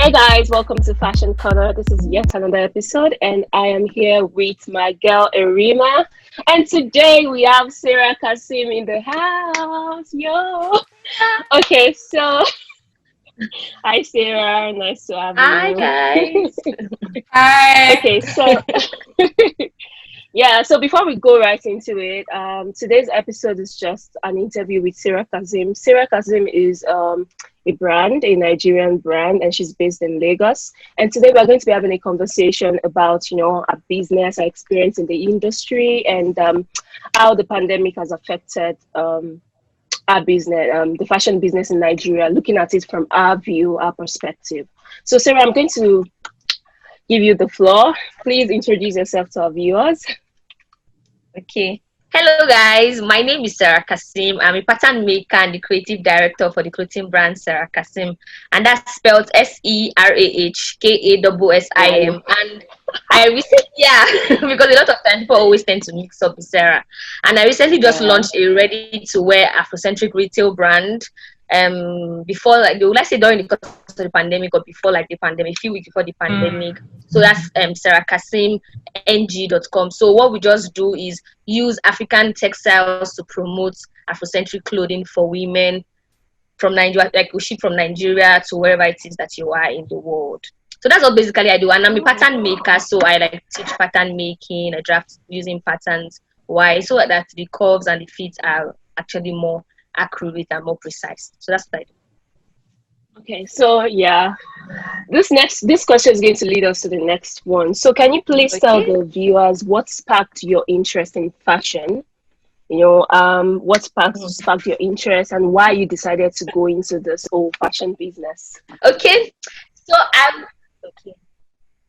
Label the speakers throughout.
Speaker 1: Hey guys, welcome to Fashion Corner. This is yet another episode, and I am here with my girl Erima. And today we have Serah Kassim in the house. Yo! Okay, so hi Sarah, nice to have
Speaker 2: Hi
Speaker 1: you.
Speaker 2: guys.
Speaker 3: Hi.
Speaker 1: Okay, so yeah, so before we go right into it, today's episode is just an interview with Serah Kassim. Serah Kassim is a brand, a Nigerian brand, and she's based in Lagos. And today we're going to be having a conversation about, our business, our experience in the industry, and how the pandemic has affected our business, the fashion business in Nigeria, looking at it from our view, our perspective. So, Sarah, I'm going to give you the floor. Please introduce yourself to our viewers.
Speaker 2: Okay. Hello guys, my name is Serah Kassim. I'm a pattern maker and the creative director for the clothing brand Serah Kassim. And that's spelled Serahkassim. And I recently, yeah, because a lot of times people always tend to mix up with Sarah. And I recently just
Speaker 1: Yeah.
Speaker 2: launched a ready-to-wear Afrocentric retail brand. Before, like, they would like say during the course of the pandemic or before like the pandemic, a few weeks before the pandemic. So that's serahkassimng.com. So what we just do is use African textiles to promote Afrocentric clothing for women from Nigeria. Like we ship from Nigeria to wherever it is that you are in the world. So that's what basically I do. And I'm a pattern maker, so I like teach pattern making, I draft using patterns. Why? So that the curves and the fits are actually more accurate and more precise. So that's what I do.
Speaker 1: Okay, so yeah, this question is going to lead us to the next one. So, can you please tell
Speaker 2: Okay.
Speaker 1: the viewers what sparked your interest in fashion? What sparked your interest and why you decided to go into this whole fashion business?
Speaker 2: Okay. So I'm okay.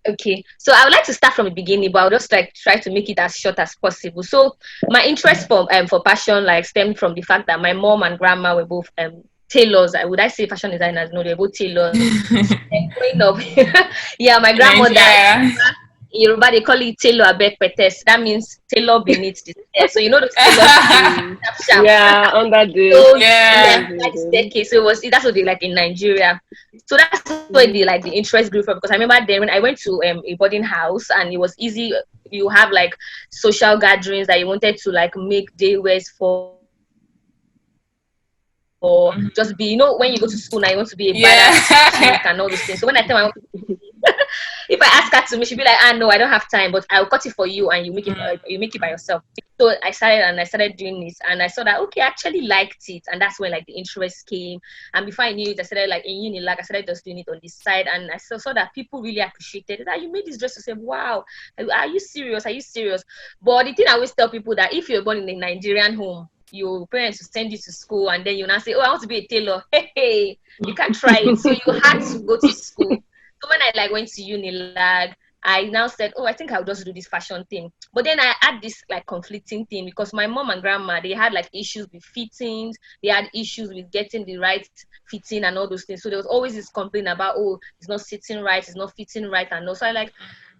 Speaker 2: Okay, so I would like to start from the beginning, but I'll just like try to make it as short as possible. So my interest for passion like stemmed from the fact that my mom and grandma were both tailors. I would I say fashion designers? No, they're both tailors. And growing up, yeah, my
Speaker 3: In
Speaker 2: grandmother
Speaker 3: Nigeria.
Speaker 2: in Yoruba they call it tailor abeg petes. That means tailor beneath the stairs. So you know the tailors
Speaker 1: Mm,
Speaker 2: sharp sharp.
Speaker 1: yeah, under the
Speaker 2: So yeah,
Speaker 3: Yeah.
Speaker 2: like
Speaker 1: building.
Speaker 2: staircase. So it was that's what they like in Nigeria. So that's where the
Speaker 1: Mm,
Speaker 2: like the interest grew from because I remember then when I went to a boarding house and it was easy. You have like social gatherings that you wanted to like make day wears for or just be when you go to school now you want to be a badass chick
Speaker 3: Yeah.
Speaker 2: and all those things. So when I tell my if I ask her to me, she'll be like, ah, no, I don't have time, but I'll cut it for you and you make it by yourself. So I started doing this and I saw that, okay, I actually liked it. And that's when like the interest came. And before I knew it, I started like in Unilag, I started just doing it on this side. And I saw that people really appreciated it. That you made this dress to say, wow, are you serious? Are you serious? But the thing I always tell people that if you're born in a Nigerian home, your parents will send you to school and then you now say, oh, I want to be a tailor. Hey, you can't try it. So you had to go to school. So when I like went to Unilag, I now said, oh, I think I'll just do this fashion thing. But then I had this like conflicting thing because my mom and grandma, they had like issues with fittings. They had issues with getting the right fitting and all those things. So there was always this complaint about, oh, it's not sitting right, it's not fitting right. And also I like,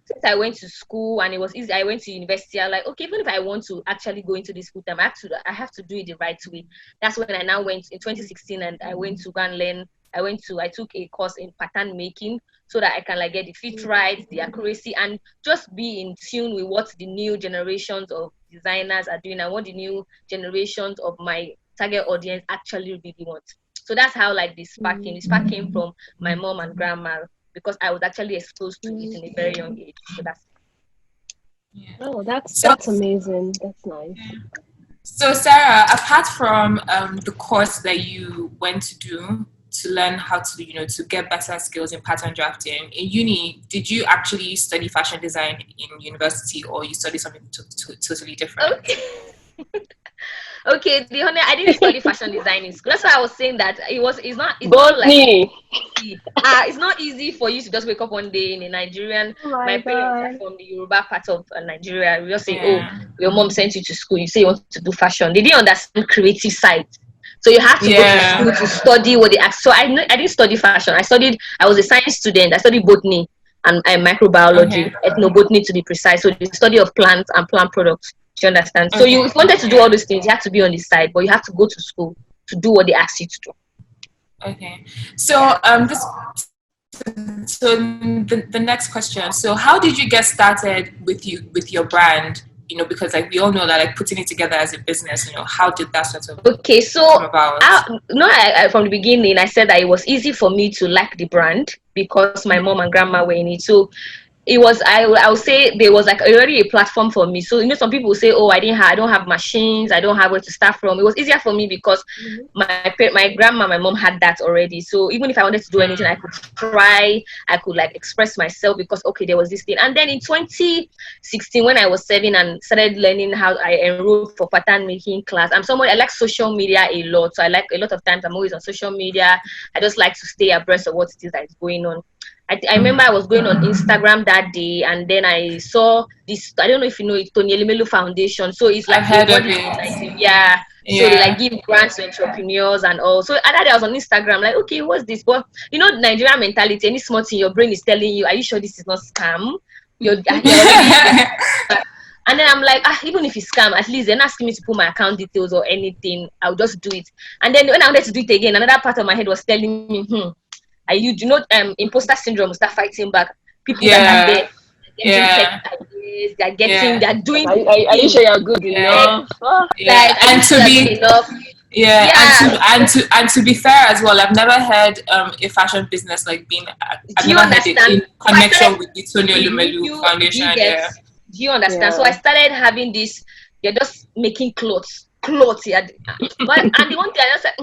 Speaker 2: since I went to school and it was easy, I went to university. I like, okay, even if I want to actually go into this full time, I have to do it the right way. That's when I now went in 2016 and I went to go and learn. I took a course in pattern making so that I can like get the fit right, the accuracy, and just be in tune with what the new generations of designers are doing and what the new generations of my target audience actually really want. So that's how like the spark came. The spark came from my mom and grandma because I was actually exposed to it in a very young age. So that's
Speaker 3: Yeah.
Speaker 1: oh, that's
Speaker 3: So,
Speaker 1: that's amazing. That's nice.
Speaker 3: so Sarah, apart from the course that you went to do to learn how to, to get better skills in pattern drafting in uni, did you actually study fashion design in university, or you studied something totally different?
Speaker 2: okay. Okay, the honor I didn't study fashion design in school. That's why I was saying that it's not like
Speaker 1: Botany.
Speaker 2: easy. It's not easy for you to just wake up one day in a Nigerian.
Speaker 1: Oh my
Speaker 2: My parents are
Speaker 1: god.
Speaker 2: from the Yoruba part of Nigeria. We just say, oh,
Speaker 3: Yeah.
Speaker 2: your mom sent you to school. You say you want to do fashion. They didn't understand creative side. So you have to go to
Speaker 3: Yeah.
Speaker 2: school to study what they ask. So I didn't study fashion. I was a science student. I studied botany and microbiology,
Speaker 3: Okay.
Speaker 2: ethnobotany to be precise. So the study of plants and plant products. Do you understand? So you
Speaker 3: Okay.
Speaker 2: if you wanted to do all those things, you have to be on the side, but you have to go to school to do what they ask you to do.
Speaker 3: Okay. So this So the next question. So how did you get started with your brand? Because like we all know that like putting it together as a business, how did that sort of
Speaker 2: Okay, so
Speaker 3: come about?
Speaker 2: from the beginning, I said that it was easy for me to like the brand because my mom and grandma were in it. So it was, I would say there was like already a platform for me. So some people will say, oh, I don't have machines, I don't have where to start from. It was easier for me because my grandma, my mom had that already. So even if I wanted to do anything, I could try, I could like express myself because okay, there was this thing. And then in 2016, when I was 7 and started learning how, I enrolled for pattern making class. I'm somebody, I like social media a lot. So I like, a lot of times I'm always on social media. I just like to stay abreast of what it is that is going on. I remember I was going on Instagram that day, and then I saw this. I don't know if you know it, Tony Elimelu Foundation. So it's like
Speaker 3: I've heard of
Speaker 2: body,
Speaker 3: it.
Speaker 2: yeah. So they
Speaker 3: Yeah.
Speaker 2: like give grants to entrepreneurs and all. So that day I was on Instagram, like, okay, what's this? But Nigerian mentality. Any small thing, your brain is telling you, are you sure this is not scam? You're already. And then I'm like, even if it's scam, at least they're not asking me to put my account details or anything. I'll just do it. And then when I wanted to do it again, another part of my head was telling me, imposter syndrome will start fighting back. People that are there, getting tech ideas, they're doing.
Speaker 1: Are you sure you're good enough?
Speaker 2: Like, are you sure you're good enough?
Speaker 3: Yeah,
Speaker 2: Yeah.
Speaker 3: and to be fair as well, I've never heard a fashion business like being. I've
Speaker 2: Do you
Speaker 3: never heard it
Speaker 2: understand?
Speaker 3: in connection with the Tony Lumelu Foundation.
Speaker 2: Do you understand?
Speaker 1: Yeah.
Speaker 2: So I started having this. You're just making clothes. Yeah. But and the one thing I just said,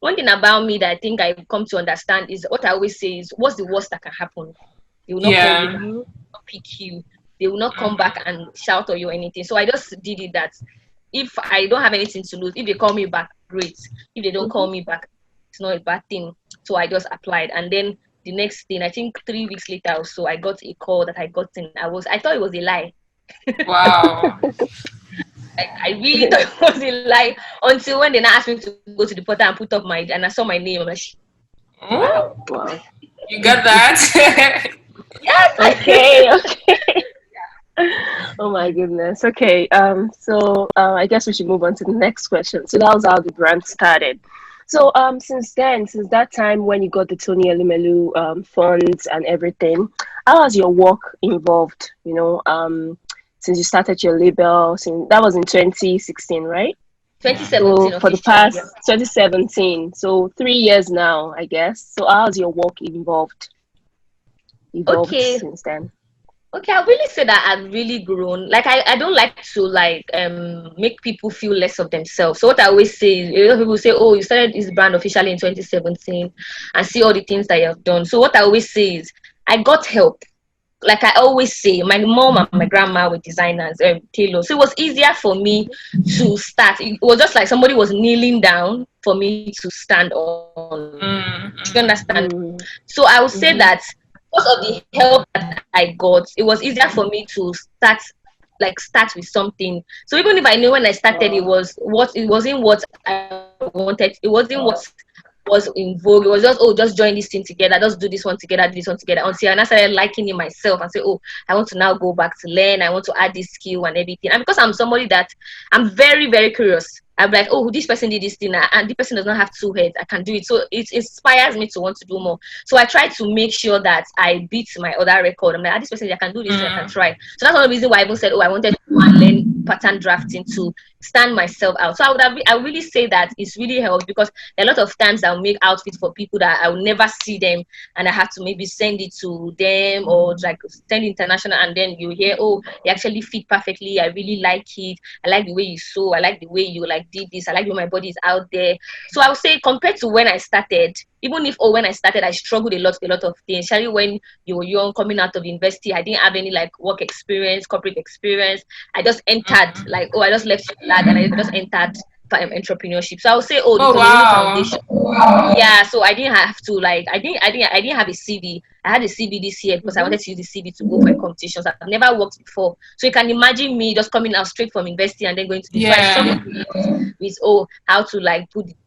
Speaker 2: one thing about me that I think I've come to understand is what I always say is, what's the worst that can happen? They will not call you, they will not pick you, they will not come back and shout at you or anything. So I just did it that if I don't have anything to lose, if they call me back, great. If they don't call me back, it's not a bad thing. So I just applied, and then the next thing, I think 3 weeks later or so, I got a call that I got in. I thought it was a lie.
Speaker 3: Wow.
Speaker 2: I really thought it was a lie until when they now asked me to go to the portal and put up and I saw my name. I'm like,
Speaker 1: Wow.
Speaker 3: You got that?
Speaker 2: yes.
Speaker 1: Okay. Oh my goodness. Okay. So I guess we should move on to the next question. So that was how the brand started. So since that time when you got the Tony Elimelu funds and everything, how has your work evolved? Since you started your label, since that was in 2016, right?
Speaker 2: 2017
Speaker 1: So for the past 2017, so 3 years now, I guess. So how has your work evolved
Speaker 2: Okay.
Speaker 1: since then?
Speaker 2: Okay, I really say that I've really grown. Like I don't like to make people feel less of themselves. So what I always say is, a lot of people say, oh, you started this brand officially in 2017 and see all the things that you have done. So what I always say is, I got help. Like I always say, my mom and my grandma were designers, tailors. So it was easier for me to start. It was just like somebody was kneeling down for me to stand on. Do you understand? So I would say that because of the help that I got, it was easier for me to start with something. So even if I knew when I started, it wasn't what I wanted. It wasn't what was in vogue. It was just join this thing together, just do this one together, until I started liking it myself and say, oh, I want to now go back to learn, I want to add this skill and everything. And because I'm somebody that I'm very, very curious, I'm like, oh, this person did this thing and the person does not have two heads, I can do it. So it inspires me to want to do more. So I try to make sure that I beat my other record. I'm like, this person, I can do this, I can try. So that's one of the reasons why I even said, oh, I wanted to learn pattern drafting to stand myself out. So I really say that it's really helped, because a lot of times I'll make outfits for people that I will never see them, and I have to maybe send it to them or like send international, and then you hear, oh, they actually fit perfectly, I really like it, I like the way you sew, I like the way you like did this, I like the way my body is out there. So I would say, compared to when I started, even if when I started I struggled a lot of things, especially when you were young, coming out of university, I didn't have any like work experience, corporate experience. I just entered I just left flag and I just entered entrepreneurship. So I would say, the Tony Foundation. Yeah, so I didn't have to I didn't have a CV. I had a CV this year because I wanted to use the CV to go for competitions. I've never worked before, so you can imagine me just coming out straight from university and then going to this. So I struggled with how to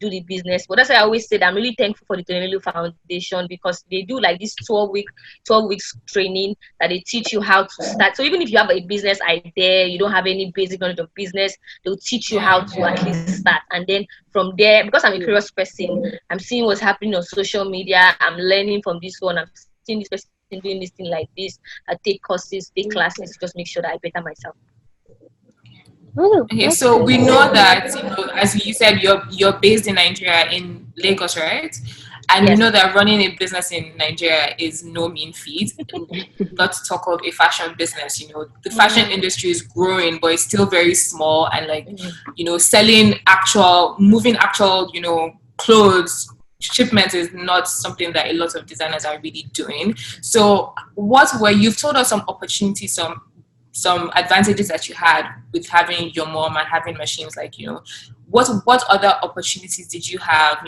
Speaker 2: do the business. But that's why I always said I'm really thankful for the Tony Foundation, because they do like this 12 weeks training that they teach you how to start. So even if you have a business idea, you don't have any basic knowledge of business, they'll teach you how to at least start. And then from there, because I'm a curious person, I'm seeing what's happening on social media, I'm learning from this one, I'm seen this person doing this thing like this. I take courses, take classes, just make sure that I better myself.
Speaker 1: Oh,
Speaker 3: Okay,
Speaker 1: that's
Speaker 3: so
Speaker 1: good.
Speaker 3: we know that, as you said, you're based in Nigeria, in Lagos, right? And we
Speaker 2: Yes.
Speaker 3: know that running a business in Nigeria is no mean feat. Not to talk of a fashion business, the fashion industry is growing, but it's still very small. And moving actual, clothes shipment is not something that a lot of designers are really doing. So you've told us some opportunities, some advantages that you had with having your mom and having machines, what other opportunities did you have,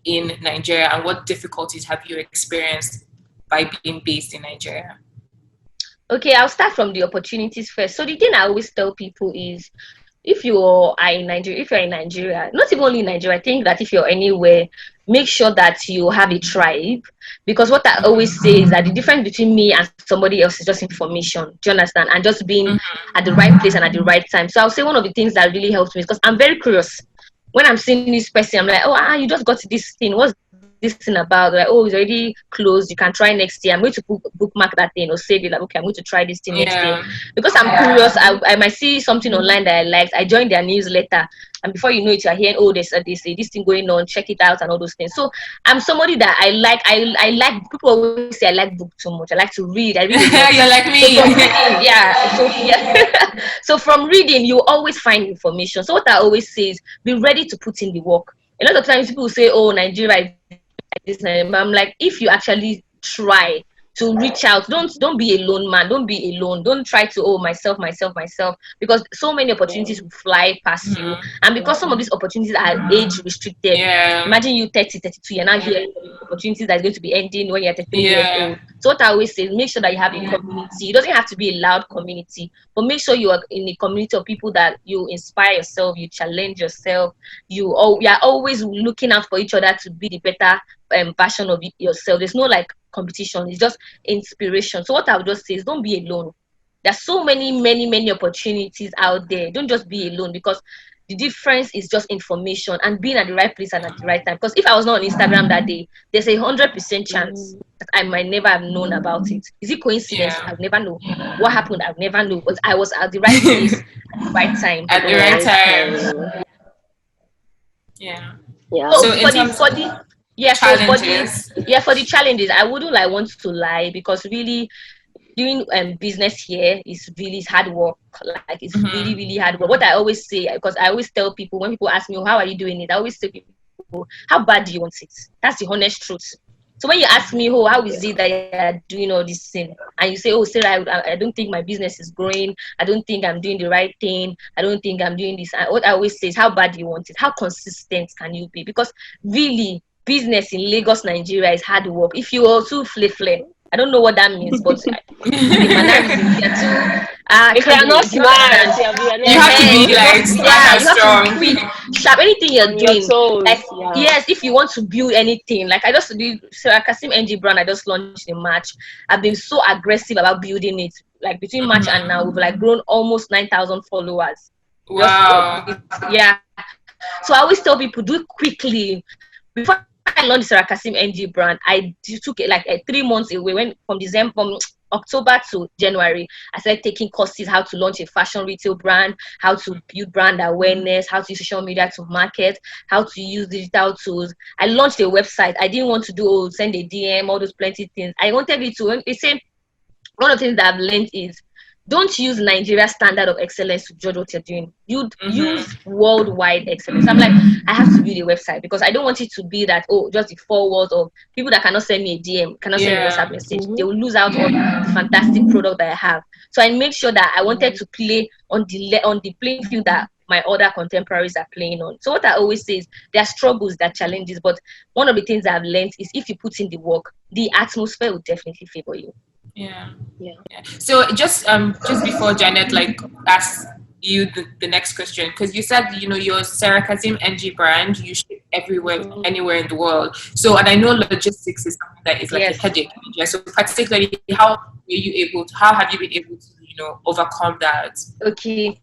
Speaker 3: in Nigeria, and what difficulties have you experienced by being based in Nigeria?
Speaker 2: Okay, I'll start from the opportunities first. So the thing I always tell people is, if you're in Nigeria, not even only in Nigeria, I think that if you're anywhere, make sure that you have a tribe. Because what I always say is that the difference between me and somebody else is just information. Do you understand? And just being at the right place and at the right time. So I'll say one of the things that really helps me is because I'm very curious. When I'm seeing this person, I'm like, oh, you just got this thing. What's this thing about? Like, oh, it's already closed. You can try next year. I'm going to bookmark that thing or save it. Like, okay, I'm going to try this thing next year. Because I'm curious, I might see something online that I liked. I joined their newsletter. And before you know it, you're hearing, oh, they say this thing going on, check it out and all those things. So I'm somebody that I like, people always say I like book too much. I like to read. I read a lot.
Speaker 3: You're like me.
Speaker 2: So from reading, so from reading, you always find information. So what I always say is be ready to put in the work. A lot of times people say, oh, Nigeria is this, but I'm like, if you actually try to reach out, don't be a lone man, don't be alone, don't try to myself, because so many opportunities will fly past you, and because some of these opportunities are age restricted. Imagine you 30, 32, you're now hearing opportunities that is going to be ending when you're 33 years old. So what I always say is make sure that you have a community. It doesn't have to be a loud community, but make sure you are in a community of people that you inspire yourself, you challenge yourself, you are always looking out for each other to be the better version of yourself. There's no competition, it's just inspiration. So what I would just say is don't be alone. There's so many opportunities out there. Don't just be alone, because the difference is just information and being at the right place and at the right time. Because if I was not on Instagram that day, there's 100% chance that I might never have known about it. Is it coincidence? I'll never know. What happened? I'll never know. But I was at the right place at the right time.
Speaker 3: At the right time. Yeah.
Speaker 2: So
Speaker 3: in terms
Speaker 2: for the challenges, I wouldn't want to lie, because really doing business here is hard work. It's really hard work. What I always say, because I always tell people, when people ask me, how are you doing it, I always say people, how bad do you want it? That's the honest truth. So when you ask me, how is it that you're doing all this thing, and you say, oh, Sarah, I don't think my business is growing, I don't think I'm doing the right thing, I don't think I'm doing this, and what I always say is, how bad do you want it? How consistent can you be? Because really, business in Lagos, Nigeria is hard work. If you are too flay, I don't know what that means, but if
Speaker 1: you're not smart,
Speaker 3: you have to be smart and strong.
Speaker 2: Quick, sharp. Anything you're doing,
Speaker 1: yes,
Speaker 2: if you want to build anything, I just did Serah Kassim NG brand. I just launched in March. I've been so aggressive about building it. Between March and now, we've grown almost 9,000 followers.
Speaker 3: Wow.
Speaker 2: So I always tell people, do it quickly. Before I launched Serah Kassim NG brand, I took it 3 months away. From October to January, I started taking courses, how to launch a fashion retail brand, how to build brand awareness, how to use social media to market, how to use digital tools. I launched a website. I didn't want to do send a DM, all those plenty things. I wanted it to. They say one of the things that I've learned is, don't use Nigeria's standard of excellence to judge what you're doing. You use worldwide excellence. I'm I have to build a website, because I don't want it to be that, just the 4 walls of people that cannot send me a DM, cannot send me a WhatsApp message. They will lose out on the fantastic product that I have. So I make sure that I wanted to play on the playing field that my other contemporaries are playing on. So what I always say is, there are struggles, there are challenges, but one of the things I've learned is, if you put in the work, the atmosphere will definitely favor you.
Speaker 3: Yeah. So just before Janet asks you the next question, because you said your Serah Kassim NG brand, you ship everywhere, anywhere in the world. So, and I know logistics is something that is a headache. So particularly, how have you been able to overcome that?
Speaker 2: Okay.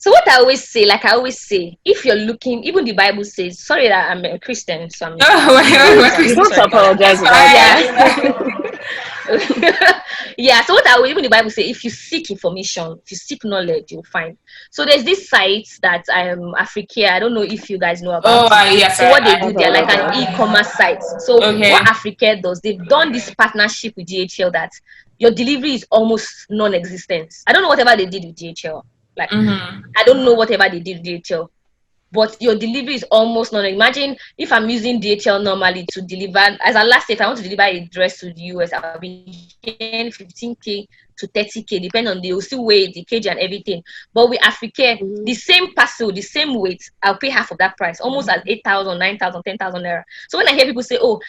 Speaker 2: So what I always say, if you're looking, even the Bible says, sorry that I'm a Christian, so I'm
Speaker 1: You don't
Speaker 2: sorry about
Speaker 1: apologize about
Speaker 2: that. Yeah. Yeah, so what I will, even the Bible say, if you seek information, if you seek knowledge, you'll find. So there's this site that Africa, I don't know if you guys know about it.
Speaker 3: Yes,
Speaker 2: So what they do,
Speaker 1: I've
Speaker 2: they're
Speaker 1: heard
Speaker 2: like
Speaker 1: of
Speaker 2: an
Speaker 1: it.
Speaker 2: e-commerce site. So
Speaker 3: okay.
Speaker 2: what Africa does, they've done this partnership with DHL that your delivery is almost non-existent. I don't know whatever they did with DHL. Like, I don't know whatever they did with DHL, but your delivery is almost non. Imagine if I'm using DHL normally to deliver, as a last, if I want to deliver a dress to the US, I'll be paying 15K to 30K, depending on they'll still weigh the kg and everything. But with Africa, the same parcel, the same weight, I'll pay half of that price, almost at 8,000, 9,000, 10,000 naira. So when I hear people say, oh,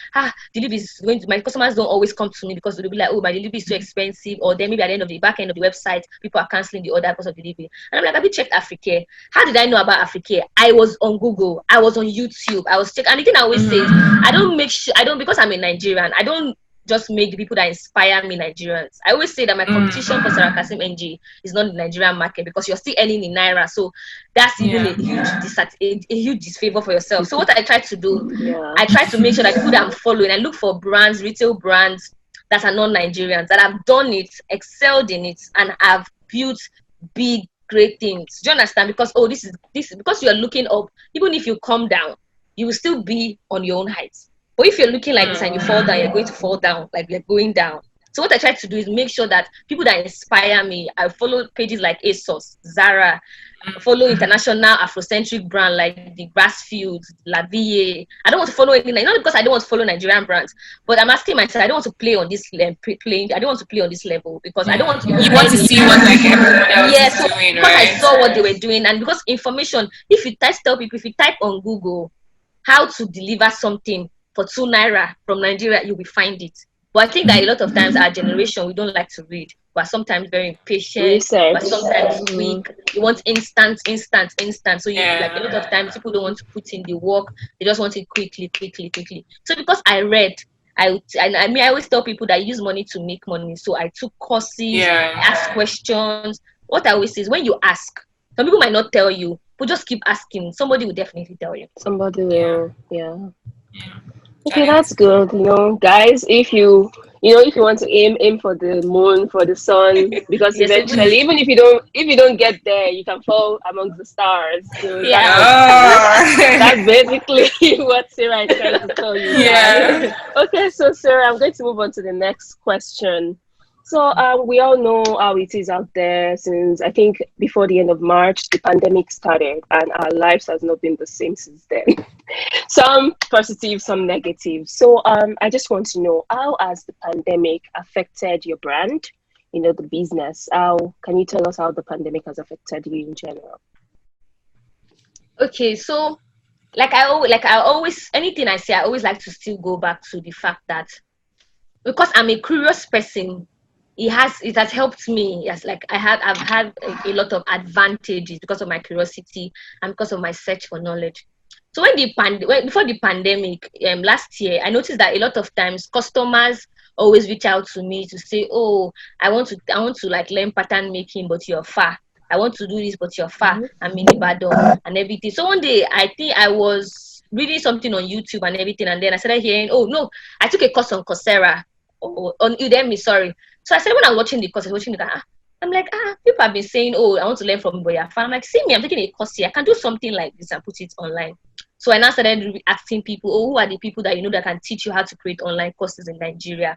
Speaker 2: delivery is going to, my customers don't always come to me because they'll be like, oh, my delivery is too expensive, or then maybe at the end of the back end of the website, people are canceling the order because of delivery. And I'm like, have you checked Africa? How did I know about Africa? I was on Google, I was on YouTube, I was checking. And the thing I always say is, because I'm a Nigerian, I don't just make the people that inspire me Nigerians. I always say that my competition for Serah Kassim NG is not the Nigerian market, because you're still earning in Naira. So that's even a huge disfavor for yourself. So what I try to do, I try to make sure that people that I'm following, I look for brands, retail brands that are non-Nigerians, that have done it, excelled in it, and have built big, great things. Do you understand? Because this is because you are looking up. Even if you come down, you will still be on your own height. But if you're looking like this and you fall down, you're going to fall down, like you're going down. So what I try to do is make sure that people that inspire me, I follow pages like ASOS, Zara, follow international Afrocentric brand like the Grassfield, La Vie. I don't want to follow anything, not because I don't want to follow Nigerian brands, but I'm asking myself, I don't want to play on this playing. I don't want to play on this level, because I don't want to.
Speaker 3: You want to see what like everyone else is
Speaker 2: so
Speaker 3: doing,
Speaker 2: because
Speaker 3: right?
Speaker 2: I saw what they were doing, and because information, if you tell people, if you type on Google how to deliver something for 2 naira from Nigeria, you will find it. But I think that a lot of times our generation, we don't like to read. We're sometimes very impatient.
Speaker 1: Research.
Speaker 2: We're sometimes quick. You want instant. So you like a lot of times people don't want to put in the work. They just want it quickly. So because I read, I always tell people that I use money to make money. So I took courses, I asked questions. What I always say is, when you ask, some people might not tell you, but just keep asking. Somebody will definitely tell you.
Speaker 1: Somebody will, yeah. Okay, that's good. Guys, if you want to aim for the moon, for the sun, because eventually, even if you don't get there, you can fall amongst the stars. So that's basically what Serah is trying to tell you guys. Okay, so Serah, I'm going to move on to the next question. So we all know how it is out there since, I think, before the end of March, the pandemic started, and our lives has not been the same since then. Some positive, some negative. So I just want to know, how has the pandemic affected your brand, the business? Can you tell us how the pandemic has affected you in general?
Speaker 2: Okay, so I always, anything I say, I always like to still go back to the fact that, because I'm a curious person, it has helped me. Yes, I've had a lot of advantages because of my curiosity and because of my search for knowledge. So before the pandemic, last year, I noticed that a lot of times customers always reach out to me to say, oh, I want to like learn pattern making, but you're far. I want to do this, but you're far. I'm in Ibadan and everything. So one day, I think I was reading something on YouTube and everything, and then I started hearing, oh no, I took a course on Coursera, on Udemy, sorry. So I said, when I was watching the course, I'm like, people have been saying, oh, I want to learn from Boyafa. I'm like, see me, I'm taking a course here. I can do something like this and put it online. So I now started asking people, oh, who are the people that that can teach you how to create online courses in Nigeria?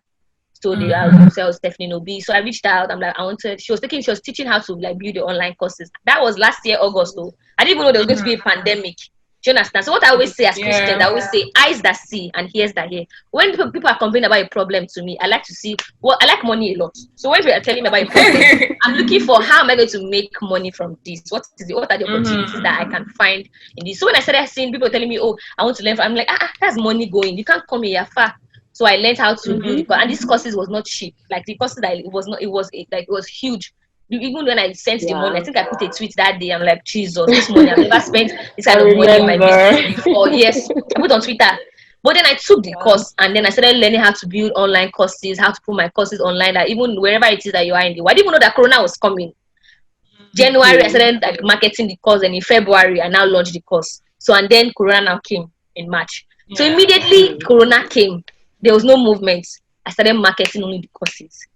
Speaker 2: So they are themselves definitely no be. So I reached out. I'm like, she was teaching how to like build the online courses. That was last year, August though. I didn't even know there was going to be a pandemic. Do you understand? So what I always say as Christians, I always say, eyes that see and ears that hear. When people are complaining about a problem to me, I like to see, I like money a lot. So when people are telling me about a problem, I'm looking for, how am I going to make money from this? What are the opportunities that I can find in this? So when I started seeing people telling me, oh, I want to learn, I'm like, that's money going. You can't come here far. So I learned how to do it. And these courses was not cheap. Like the courses that it was huge. Even when I sent the money, I think I put a tweet that day. I'm like, Jesus, this money, I've never spent this kind of money in my business before. Yes, I put on Twitter. But then I took the course, and then I started learning how to build online courses, how to put my courses online, that even wherever it is that you are in the world. I didn't even know that Corona was coming. January, I started like marketing the course, and in February, I now launched the course. So, and then Corona now came in March. So immediately Corona came, there was no movement. I started marketing only the courses.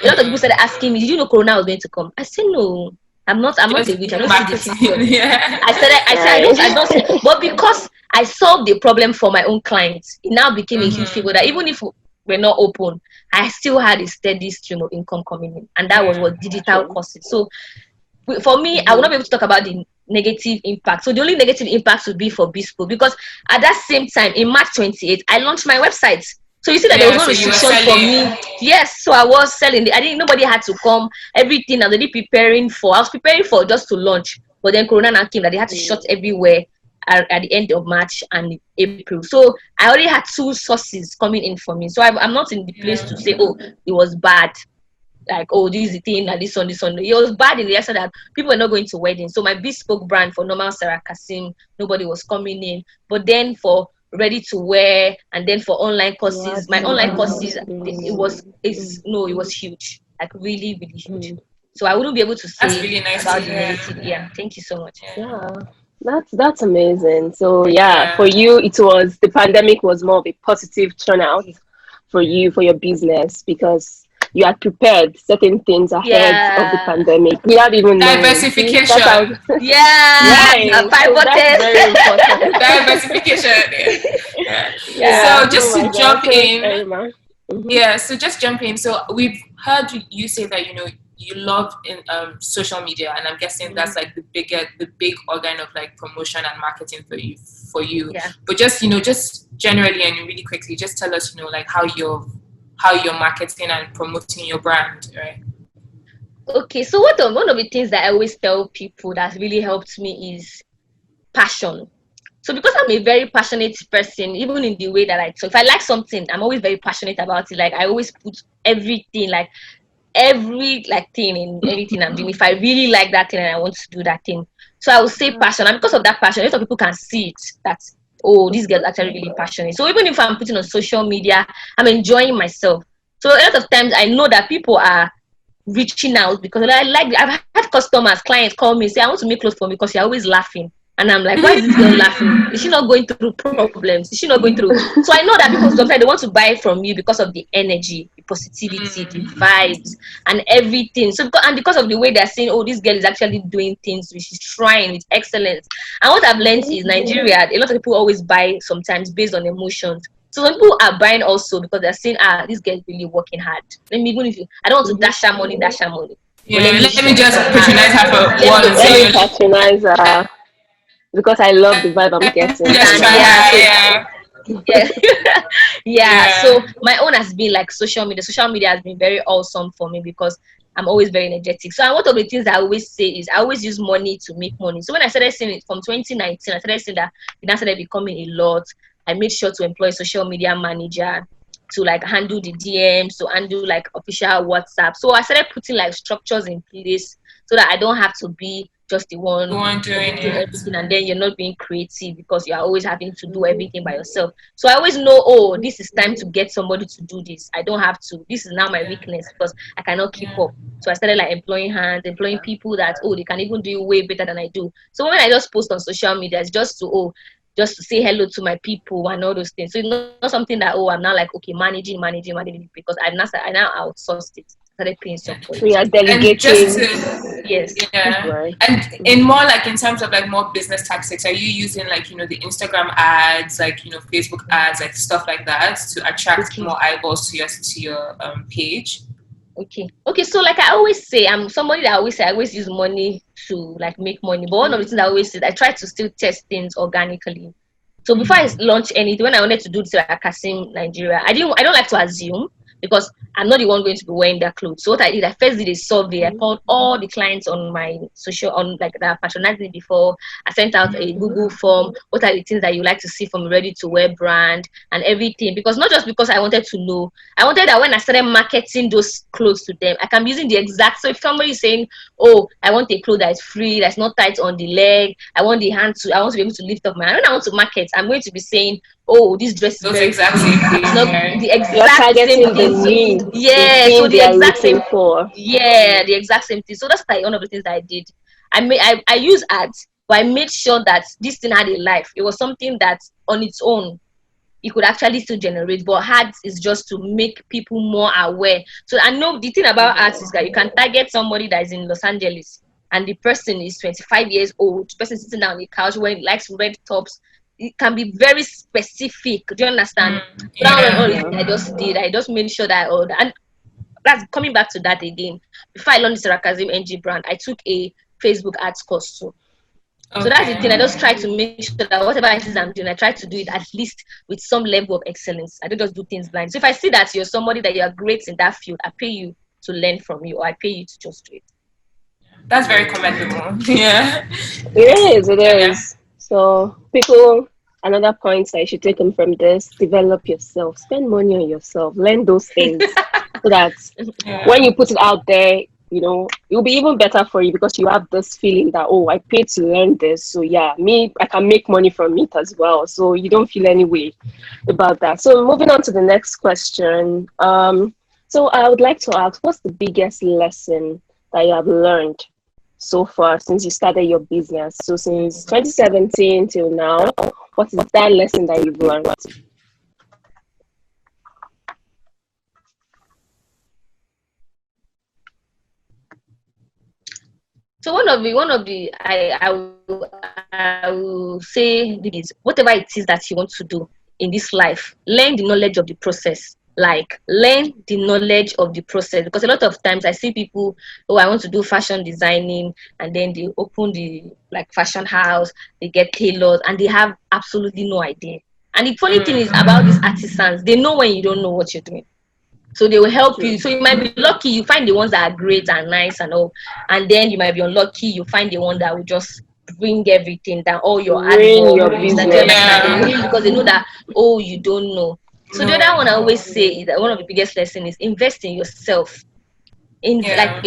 Speaker 2: A lot of people started asking me, "Did you know Corona was going to come?" I said, "No, I'm not a witch. I don't see the future." I don't. But because I solved the problem for my own clients, it now became a huge figure that even if we're not open, I still had a steady stream of income coming in, and that was what digital courses. So for me, I will not be able to talk about the negative impact. So the only negative impact would be for Bespoke, because at that same time in March 28th, I launched my website. So you see that there was no restriction for me. Yes, so I was selling. I didn't. Nobody had to come. Everything I was already preparing for. I was preparing for just to launch, but then Corona now came that they had to shut everywhere at the end of March and April. So I already had two sources coming in for me. So I'm not in the place to say, oh, it was bad. Like, oh, this is the thing, and this one. It was bad in the sense that people were not going to weddings. So my Bespoke brand for normal Serah Kassim, nobody was coming in. But then for ready to wear, and then for online courses, my online courses, it was huge, like really, really huge. So I wouldn't be able to say
Speaker 3: really nice
Speaker 2: about the negative. Yeah, thank you so much.
Speaker 1: Yeah, that's amazing. So for you, the pandemic was more of a positive turnout for you, for your business, because you had prepared certain things ahead of the pandemic without even
Speaker 3: diversification.
Speaker 1: Right. So that's very important.
Speaker 3: Diversification. So just to jump in. So just jump in. So we've heard you say that you love in social media, and I'm guessing that's like the big organ of like promotion and marketing for you.
Speaker 2: Yeah.
Speaker 3: But just generally and really quickly, just tell us like how you're marketing and promoting your brand, right?
Speaker 2: Okay, so one of the things that I always tell people that really helped me is passion. So because I'm a very passionate person, even in the way that so if I like something, I'm always very passionate about it. Like I always put everything, like every thing in everything I'm doing. If I really like that thing and I want to do that thing, so I will say passion. And because of that passion, a lot of people can see it. That this girl's actually really passionate. So even if I'm putting on social media, I'm enjoying myself. So a lot of times I know that people are reaching out because I've had customers, clients call me and say, "I want to make clothes for me because you're always laughing." And I'm like, why is this girl laughing? Is she not going through problems? Is she not going through? So I know that people sometimes they want to buy from you because of the energy, the positivity, the vibes, and everything. So because of the way they're saying, oh, this girl is actually doing things, which is trying with excellence. And what I've learned is Nigeria, a lot of people always buy sometimes based on emotions. So some people are buying also because they're saying, this girl is really working hard. I don't want to dash her money.
Speaker 3: Yeah, let me just patronize her for one.
Speaker 1: Let me patronize her. Because I love the vibe I'm getting.
Speaker 2: So my own has been like social media. Social media has been very awesome for me because I'm always very energetic. So one of the things I always say is I always use money to make money. So when I started seeing it from 2019, I started seeing that it now started becoming a lot. I made sure to employ a social media manager to like handle the DMs, to handle like official WhatsApp. So I started putting like structures in place so that I don't have to be just the one doing everything, and then you're not being creative because you're always having to do everything by yourself. So I always know, this is time to get somebody to do this. I don't have to. This is now my weakness because I cannot keep up. So I started like employing people that they can even do way better than I do. So when I just post on social media, it's just to say hello to my people and all those things. So it's not something that I'm now like managing because I now outsourced it. Paying support.
Speaker 1: We are delegating.
Speaker 2: Yes.
Speaker 3: Yeah. Right. And in more like in terms of like more business tactics, are you using like the Instagram ads, like Facebook ads, like stuff like that to attract more eyeballs to your page?
Speaker 2: Okay. So like I always say, I'm somebody that I always use money to like make money. But one of the things I always say, I try to still test things organically. So before I launch anything, when I wanted to do Serah Kassim Nigeria, I don't like to assume, because I'm not the one going to be wearing their clothes. So what I did, I first did a survey. I called all the clients on my social, that patronized me before. I sent out a Google form. What are the things that you like to see from a ready-to-wear brand and everything? Because not just because I wanted to know, I wanted that when I started marketing those clothes to them, I can be using the exact. So if somebody is saying, I want a clothes that is free, that's not tight on the leg, I want the hand to, I want to be able to lift up my hand. When I want to market, I'm going to be saying, oh, this dress is
Speaker 3: Those
Speaker 2: very
Speaker 3: exact
Speaker 2: cute.
Speaker 3: same thing.
Speaker 2: It's not
Speaker 3: Right?
Speaker 2: the
Speaker 1: You're
Speaker 2: exact same
Speaker 1: targeting the
Speaker 2: thing. So,
Speaker 1: need, the
Speaker 2: yeah, so
Speaker 1: thing
Speaker 2: the
Speaker 1: they are
Speaker 2: exact
Speaker 1: looking
Speaker 2: same,
Speaker 1: for.
Speaker 2: yeah, the exact same thing. So that's like one of the things that I did. I use ads, but I made sure that this thing had a life. It was something that on its own it could actually still generate, but ads is just to make people more aware. So I know the thing about ads is that you can target somebody that is in Los Angeles and the person is 25 years old, the person sitting down on the couch wearing likes red tops. It can be very specific. Do you understand? So that was
Speaker 3: Yeah.
Speaker 2: all I just did. I just made sure that all that, and that's coming back to that again. Before I launched the Serah Kassim NG brand, I took a Facebook ads course too. So that's the thing. I
Speaker 3: Okay.
Speaker 2: just try to make sure that whatever it is I'm doing, I try to do it at least with some level of excellence. I don't just do things blind. So if I see that you're somebody that you are great in that field, I pay you to learn from you, or I pay you to just do it.
Speaker 3: That's very commendable. Yeah.
Speaker 1: It
Speaker 3: Yeah.
Speaker 1: is. So people, another point that you should take them from this, develop yourself, spend money on yourself, learn those things so that when
Speaker 3: Yeah.
Speaker 1: you put it out there, it'll be even better for you because you have this feeling that, oh, I paid to learn this. So yeah, I can make money from it as well. So you don't feel any way about that. So moving on to the next question. So I would like to ask, what's the biggest lesson that you have learned so far since you started your business? So since 2017 till now, what is that lesson that you've learned?
Speaker 2: So I will say is whatever it is that you want to do in this life, learn the knowledge of the process. Like learn the knowledge of the process, because a lot of times I see people, oh, I want to do fashion designing, and then they open the like fashion house, they get tailors, and they have absolutely no idea. And the funny thing is about these artisans, they know when you don't know what you're doing. So they will help you.
Speaker 1: True.
Speaker 2: So you might be lucky, you find the ones that are great and nice and all, and then you might be unlucky, you find the one that will just bring everything down, all your hard
Speaker 1: Ruin
Speaker 2: work,
Speaker 1: your
Speaker 2: that you
Speaker 1: business.
Speaker 2: understand. They
Speaker 3: Yeah.
Speaker 2: ruin because they know that, oh, you don't know. So the other
Speaker 3: No.
Speaker 2: one I always say is that one of the biggest lessons is invest in yourself.
Speaker 3: Yeah.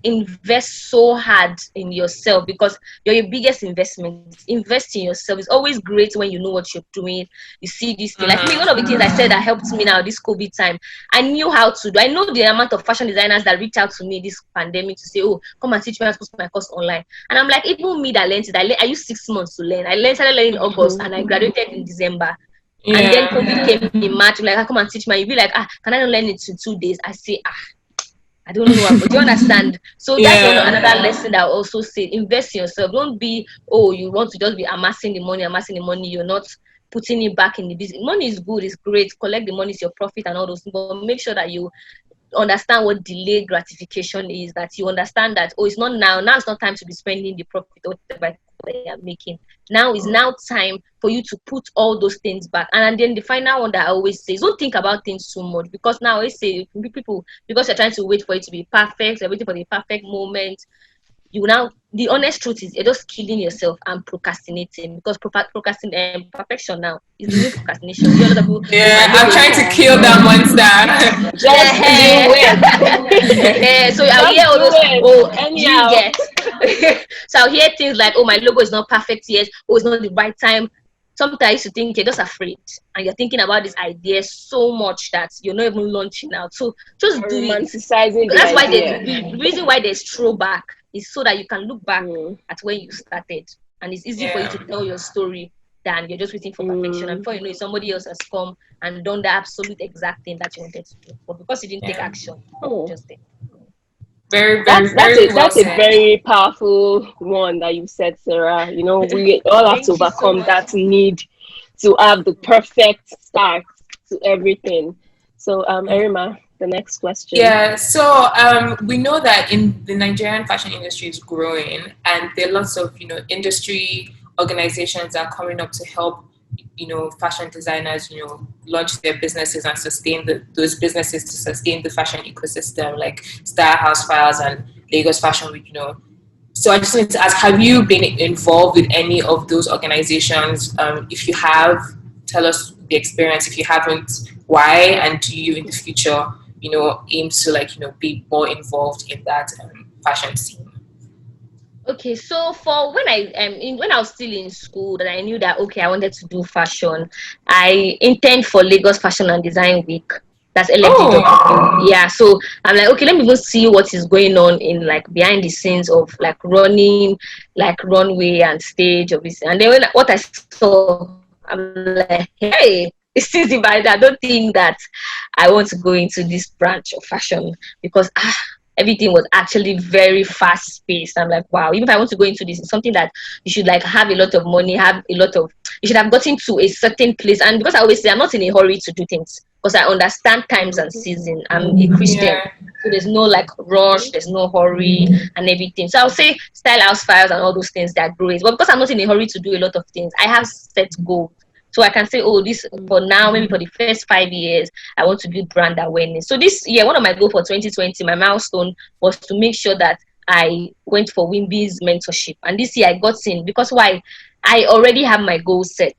Speaker 2: Invest so hard in yourself, because you're your biggest investment. Invest in yourself. It's always great when you know what you're doing. You see this thing, like me, one of the things I said that helped me now this COVID time, I knew how to do. I know the amount of fashion designers that reach out to me this pandemic to say, oh, come and teach me how to post my course online. And I'm like, even me that learned it, I used 6 months to learn. Started learning in August and I graduated in December. And then
Speaker 3: Yeah.
Speaker 2: COVID came in March. Like, come and teach me. You'd be like, can I not learn it in 2 days? I say, I don't know, but do you understand? So that's another
Speaker 3: Yeah.
Speaker 2: lesson that I also say: invest in yourself. Don't be, oh, you want to just be amassing the money. You're not putting it back in the business. Money is good, it's great. Collect the money, is your profit and all those things, but make sure that you understand what delayed gratification is. That you understand that, oh, it's not now. Now it's not time to be spending the profit or whatever that you're making. Now is now time for you to put all those things back. And then the final one that I always say is don't think about things too much, because now I always say people, because you're trying to wait for it to be perfect, you're waiting for the perfect moment. You now, the honest truth is you're just killing yourself and procrastinating, because procrastinating perfection now is the new procrastination. You know, a lot of people, oh, my
Speaker 3: Yeah. I'm
Speaker 2: logo is
Speaker 3: trying to
Speaker 1: Yeah.
Speaker 3: kill that monster.
Speaker 1: Just do it.
Speaker 2: so I'll hear
Speaker 1: Just
Speaker 2: all
Speaker 1: do
Speaker 2: those,
Speaker 1: it.
Speaker 2: oh, do you
Speaker 1: Anyhow.
Speaker 2: get? So I'll hear things like, oh, my logo is not perfect yet, oh, it's not the right time. Sometimes I used to think you're just afraid and you're thinking about this idea so much that you're not even launching out. So just do it.
Speaker 1: Romanticizing
Speaker 2: Because
Speaker 1: the
Speaker 2: that's why
Speaker 1: idea.
Speaker 2: the reason why there's throwback is so that you can look back
Speaker 1: Mm,
Speaker 2: at when you started, and it's easy for you
Speaker 3: Yeah.
Speaker 2: to tell your story than you're just waiting for perfection. And
Speaker 1: mm,
Speaker 2: before you know it, somebody else has come and done the absolute exact thing that you wanted to do. But because you didn't take
Speaker 3: Yeah.
Speaker 2: action, you
Speaker 1: oh.
Speaker 2: just did.
Speaker 3: Very,
Speaker 1: That's
Speaker 3: very,
Speaker 1: that's a
Speaker 3: very well
Speaker 1: that's a
Speaker 3: said.
Speaker 1: very powerful one that you said, Sarah. We all have to
Speaker 2: Thank you so
Speaker 1: overcome
Speaker 2: much.
Speaker 1: that need to have the perfect start to everything. So, Erima, the next question.
Speaker 3: Yeah, so we know that in the Nigerian fashion industry is growing, and there are lots of industry organizations that are coming up to help fashion designers launch their businesses and sustain those businesses to sustain the fashion ecosystem, like Star House Files and Lagos Fashion Week. So I just wanted to ask: have you been involved with any of those organizations? If you have, tell us the experience. If you haven't, why? And do you in the future, aim to be more involved in that fashion scene?
Speaker 2: Okay, so for when I was still in school, that I knew that okay, I wanted to do fashion. I intend for Lagos Fashion and Design Week. That's LFDW.
Speaker 3: Oh.
Speaker 2: Yeah, so I'm like, okay, let me go see what is going on in like behind the scenes of like running, like runway and stage of this. And then when what I saw, I'm like, hey, this is divided. I don't think that I want to go into this branch of fashion because everything was actually very fast paced. I'm like, wow, even if I want to go into this, it's something that you should like have a lot of money, have a lot of, you should have gotten to a certain place. And because I always say I'm not in a hurry to do things because I understand times and season. I'm a Christian.
Speaker 3: Yeah.
Speaker 2: So there's no like rush, there's no hurry and everything. So I'll say style house files and all those things that great. But because I'm not in a hurry to do a lot of things, I have set goals. So I can say, oh, this for now, maybe for the first 5 years, I want to build brand awareness. So this year, one of my goals for 2020, my milestone was to make sure that I went for Wimby's mentorship. And this year I got in because why? I already have my goals set.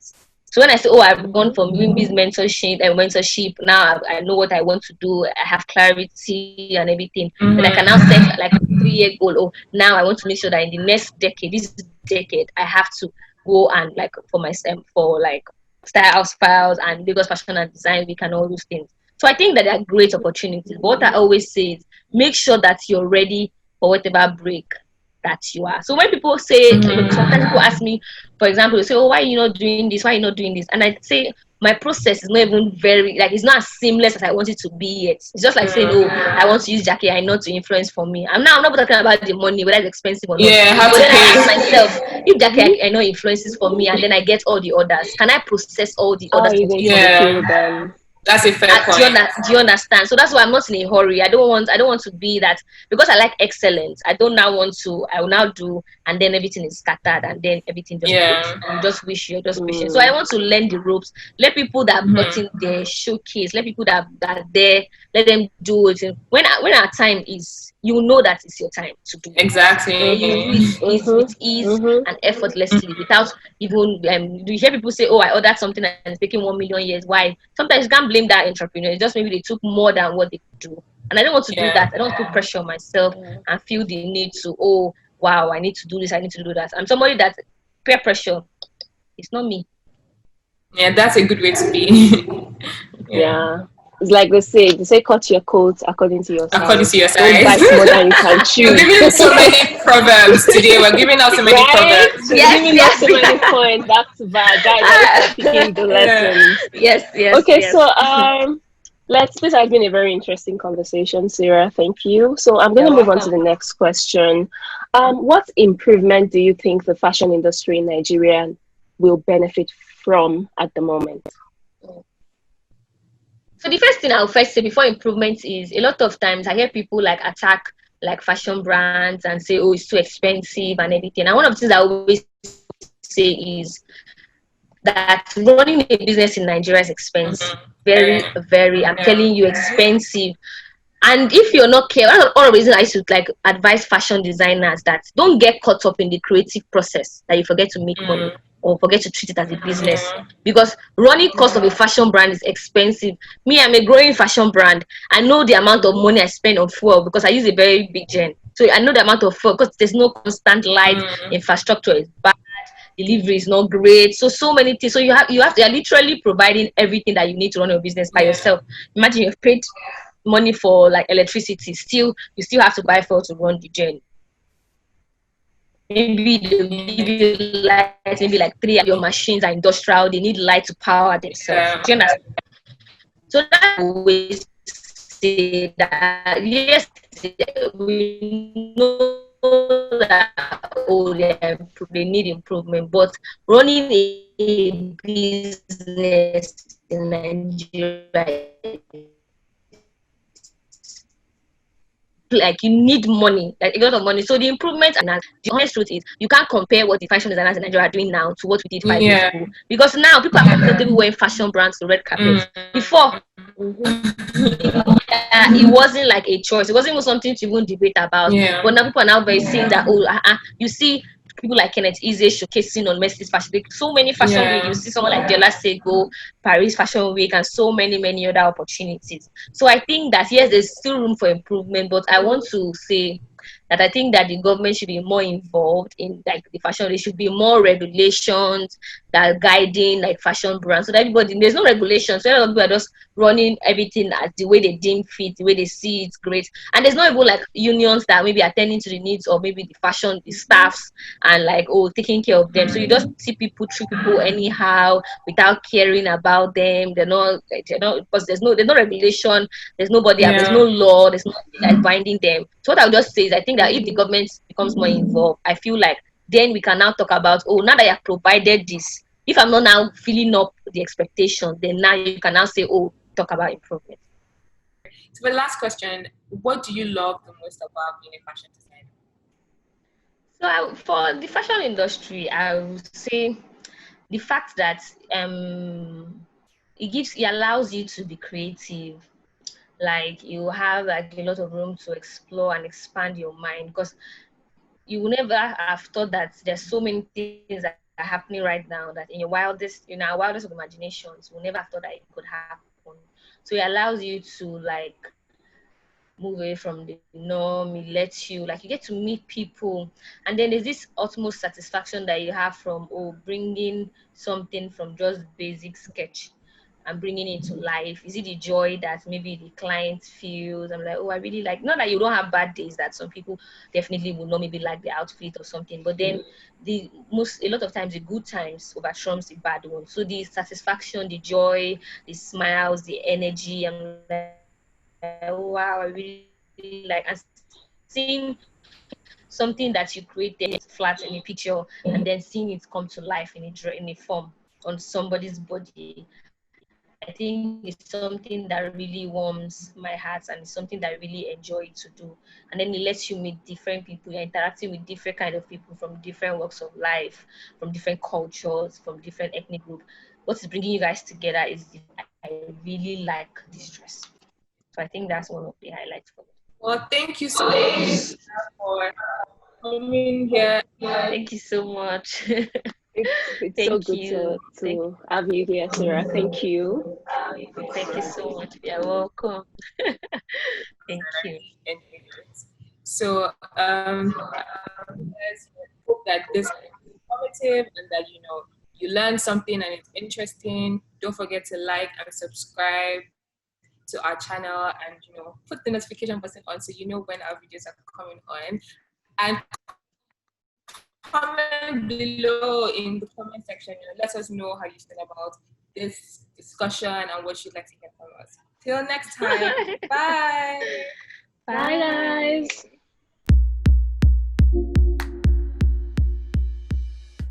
Speaker 2: So when I say, oh, I've gone from Wimby's mentorship, now I know what I want to do. I have clarity and everything. Then I can now set like a 3-year goal. Oh, now I want to make sure that in the next decade, this decade, I have to go and like for myself for like style house files and Lagos Fashion and Design Week and all those things. So I think that they are great opportunities. But what I always say is make sure that you're ready for whatever break that you are. So when people say, sometimes people ask me, for example, they say, oh, why are you not doing this? Why are you not doing this? And I say, my process is not even very, like, it's not as seamless as I want it to be yet. It's just like saying, oh, I want to use Jackie, I know to influence for me. I'm not talking about the money, whether it's expensive or not.
Speaker 3: Yeah, how
Speaker 2: But
Speaker 3: to
Speaker 2: then I ask
Speaker 3: pay.
Speaker 2: myself, if Jackie, I know influences for me, and then I get all the orders, can I process all the
Speaker 1: How are
Speaker 2: orders
Speaker 1: you
Speaker 2: for
Speaker 1: going to
Speaker 2: people?
Speaker 1: repay
Speaker 3: Yeah,
Speaker 1: them?
Speaker 3: that's a fair point.
Speaker 2: Do you understand? So that's why I'm not in a hurry. I don't want to be that because I like excellence. I don't now want to. I will now do, and then everything is scattered, and then everything just breaks.
Speaker 3: Yeah.
Speaker 2: And you just wish you're just patient. So I
Speaker 1: Mm.
Speaker 2: want to learn the ropes. Let people that have gotten there showcase. Let people that are there. Let them do it. And when our time is, you know that it's your time to do it. Then you do
Speaker 3: Exactly.
Speaker 2: it with
Speaker 1: Mhm.
Speaker 2: ease
Speaker 1: Mhm.
Speaker 2: and effortlessly without even you hear people say, oh, I ordered something and it's taking 1 million years. Why? Sometimes you can't blame that entrepreneur. It's just maybe they took more than what they could do. And I don't want to do
Speaker 3: Yeah.
Speaker 2: that. I don't put pressure on myself
Speaker 1: Yeah.
Speaker 2: and feel the need to, oh, wow, I need to do this, I need to do that. I'm somebody that peer pressure. It's not me.
Speaker 3: Yeah, that's a good way to be. Yeah.
Speaker 1: Yeah. It's like they say cut your coat according to your
Speaker 3: According
Speaker 1: size.
Speaker 3: to your
Speaker 1: Don't
Speaker 3: size.
Speaker 1: bite more than you can
Speaker 3: You're
Speaker 1: chew.
Speaker 3: giving so many proverbs today. We're giving out so many
Speaker 1: Right?
Speaker 3: proverbs.
Speaker 1: She's
Speaker 2: Yes,
Speaker 1: giving us
Speaker 2: yes,
Speaker 1: so many points back to back. Guys, I hope you're picking the
Speaker 3: Yeah.
Speaker 1: lessons.
Speaker 2: yes, yes,
Speaker 1: Okay,
Speaker 2: yes.
Speaker 1: so this has been a very interesting conversation, Sarah. Thank you. So I'm gonna
Speaker 2: You're
Speaker 1: move on to
Speaker 2: welcome.
Speaker 1: the next question. What improvement do you think the fashion industry in Nigeria will benefit from at the moment?
Speaker 2: So the first thing I'll first say before improvement is a lot of times I hear people like attack like fashion brands and say, oh, it's too expensive and everything. And one of the things I always say is that running a business in Nigeria is expensive. Very,
Speaker 3: Very.
Speaker 2: very, I'm telling you,
Speaker 3: Yeah.
Speaker 2: expensive. And if you're not careful, one of the reasons I should like advise fashion designers that don't get caught up in the creative process that you forget to make money or forget to treat it as a business.
Speaker 3: Yeah.
Speaker 2: Because running cost of a fashion brand is expensive. Me, I'm a growing fashion brand. I know the amount of money I spend on fuel because I use a very big gen. So I know the amount of fuel because there's no constant light, infrastructure is bad, delivery is not great. So many things. So you're literally providing everything that you need to run your business by
Speaker 3: Yeah.
Speaker 2: yourself. Imagine you've paid money for like electricity, still you still have to buy fuel to run the gen. Maybe they'll give you light, maybe like three of your machines are industrial, they need light to power themselves.
Speaker 3: Yeah.
Speaker 2: Do you understand? So that's why I always say that yes, we know that they need improvement, but running a business in Nigeria, like you need money, like a lot of money. So the improvement and the honest truth is you can't compare what the fashion designers in Nigeria are doing now to what we did 5 years
Speaker 3: Yeah.
Speaker 2: ago. Because now people are comfortable wearing fashion brands to red carpets. Before
Speaker 1: Mhm.
Speaker 2: it wasn't like a choice. It wasn't even something to even debate about.
Speaker 3: Yeah.
Speaker 2: But now people are now very seeing that you see people like Kenneth Easy showcasing on Mercy's Fashion Week. So many fashion week. You
Speaker 3: Yeah.
Speaker 2: see someone like Diola Sego, Paris Fashion Week, and so many other opportunities. So I think that yes, there's still room for improvement, but I want to say that I think that the government should be more involved in like the fashion. There should be more regulations that are guiding like fashion brands, so that everybody, there's no regulations, so a lot of people are just running everything as the way they deem fit, the way they see it's great, and there's not even like unions that maybe attending to the needs of maybe the fashion, the staffs, and like taking care of them. So you just see people treat people anyhow without caring about them. They're not because there's no regulation, there's no
Speaker 3: Yeah.
Speaker 2: law, there's nothing that's binding them. So what I would just say is I think that if the government becomes more involved, I feel like then we can now talk about, now that you have provided this, if I'm not now filling up the expectation, then now you can now say, talk about improvement.
Speaker 3: So the last question, what do you love the most about being a fashion designer?
Speaker 2: So for the fashion industry, I would say the fact that it allows you to be creative. Like you have like a lot of room to explore and expand your mind, because you will never have thought that there's so many things that are happening right now that in our wildest of imaginations, we never have thought that it could happen. So it allows you to like move away from the norm. It lets you like you get to meet people, and then there's this utmost satisfaction that you have from bringing something from just basic sketch and bringing it to life. Is it the joy that maybe the client feels? I'm like, I really like, not that you don't have bad days, that some people definitely will not maybe like the outfit or something, but then a lot of times the good times over trumps the bad ones. So the satisfaction, the joy, the smiles, the energy, I'm like, wow, I really like, and seeing something that you created flat in a picture and then seeing it come to life in a form on somebody's body, I think is something that really warms my heart, and it's something that I really enjoy to do. And then it lets you meet different people. You're interacting with different kind of people from different walks of life, from different cultures, from different ethnic group. What is bringing you guys together is the fact that I really like this dress. So I think that's one of the highlights for me.
Speaker 3: Well, thank you so much for coming here.
Speaker 2: Thank you so much.
Speaker 1: It's so
Speaker 2: Thank
Speaker 1: good
Speaker 2: you.
Speaker 1: to have you here, Sarah. Thank you.
Speaker 2: Thank you so much. You're welcome. Thank you.
Speaker 3: Enjoyed it. So, guys, hope that this is informative and that you learn something and it's interesting. Don't forget to like and subscribe to our channel, and put the notification button on so you know when our videos are coming on. And comment below in the comment section. Let us know how you feel about this discussion and what you'd like to hear from us. Till next time, bye.
Speaker 1: Bye, guys.